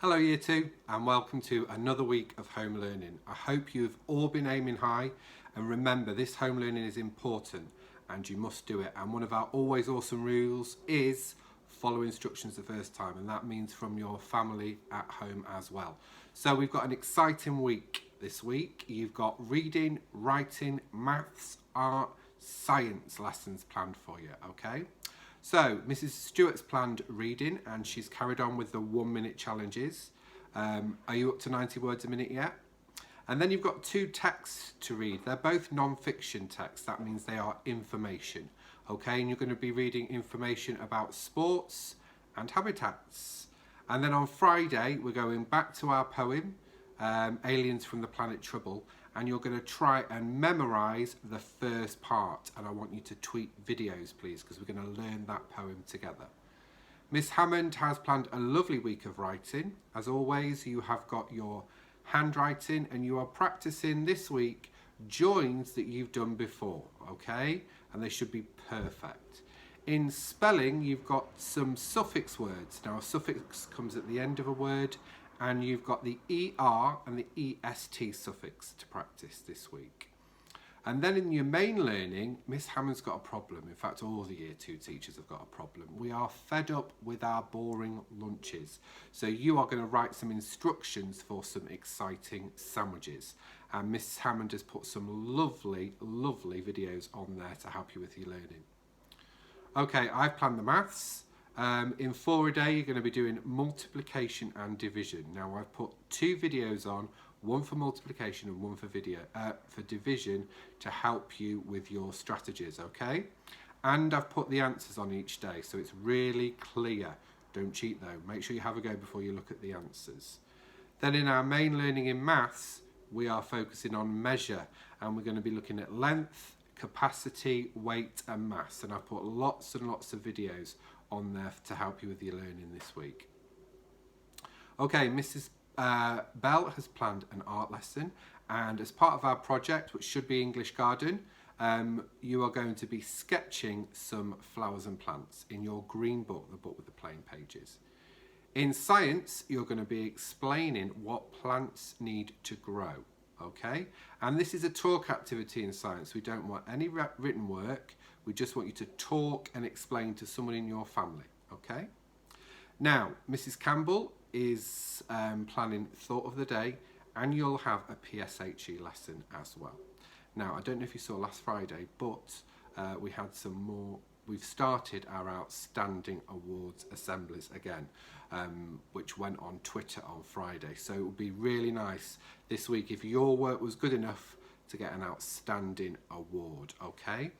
Hello Year 2 and welcome to another week of home learning. I hope you've all been aiming high, and remember this home learning is important and you must do it, and one of our always awesome rules is follow instructions the first time, and that means from your family at home as well. So we've got an exciting week this week. You've got reading, writing, maths, art, science lessons planned for you, okay? So, Mrs. Stewart's planned reading and she's carried on with the 1 minute challenges. Are you up to 90 words a minute yet? And then you've got 2 texts to read. They're both non-fiction texts. That means they are information. Okay, and you're going to be reading information about sports and habitats. And then on Friday, we're going back to our poem, Aliens from the Planet Trouble, and you're going to try and memorise the first part, and I want you to tweet videos please, because we're going to learn that poem together. Miss Hammond has planned a lovely week of writing. As always, you have got your handwriting and you are practising this week joins that you've done before, okay, and they should be perfect. In spelling, you've got some suffix words. Now a suffix comes at the end of a word, and you've got the ER and the EST suffix to practice this week. And then in your main learning, Miss Hammond's got a problem. In fact, all the Year 2 teachers have got a problem. We are fed up with our boring lunches. So you are going to write some instructions for some exciting sandwiches. And Miss Hammond has put some lovely, lovely videos on there to help you with your learning. Okay, I've planned the maths. In 4 a day, you're going to be doing multiplication and division. Now, I've put 2 videos on, one for multiplication and one for division, to help you with your strategies, okay? And I've put the answers on each day, so it's really clear. Don't cheat though. Make sure you have a go before you look at the answers. Then in our main learning in maths, we are focusing on measure, and we're going to be looking at length, capacity, weight and mass, and I've put lots and lots of videos on there to help you with your learning this week. Okay, Mrs. Bell has planned an art lesson, and as part of our project, which should be English Garden, you are going to be sketching some flowers and plants in your green book, the book with the plain pages. In science, you're going to be explaining what plants need to grow, okay? And this is a talk activity in science. We don't want any written work. We just want you to talk and explain to someone in your family, okay? Now, Mrs. Campbell is planning thought of the day, and you'll have a PSHE lesson as well. Now, I don't know if you saw last Friday, but we had some more. We've started our Outstanding Awards Assemblies again, which went on Twitter on Friday. So it would be really nice this week if your work was good enough to get an outstanding award, okay?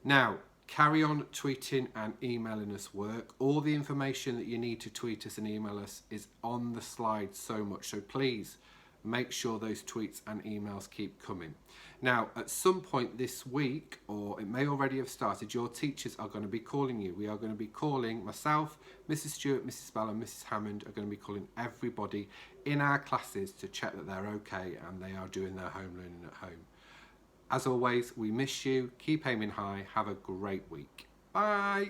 Now, carry on tweeting and emailing us work. All the information that you need to tweet us and email us is on the slide so much, so please make sure those tweets and emails keep coming. Now, at some point this week, or it may already have started, your teachers are going to be calling you. We are going to be calling myself, Mrs. Stewart, Mrs. Bell and Mrs. Hammond are going to be calling everybody in our classes to check that they're okay and they are doing their home learning at home. As always, we miss you. Keep aiming high. Have a great week. Bye.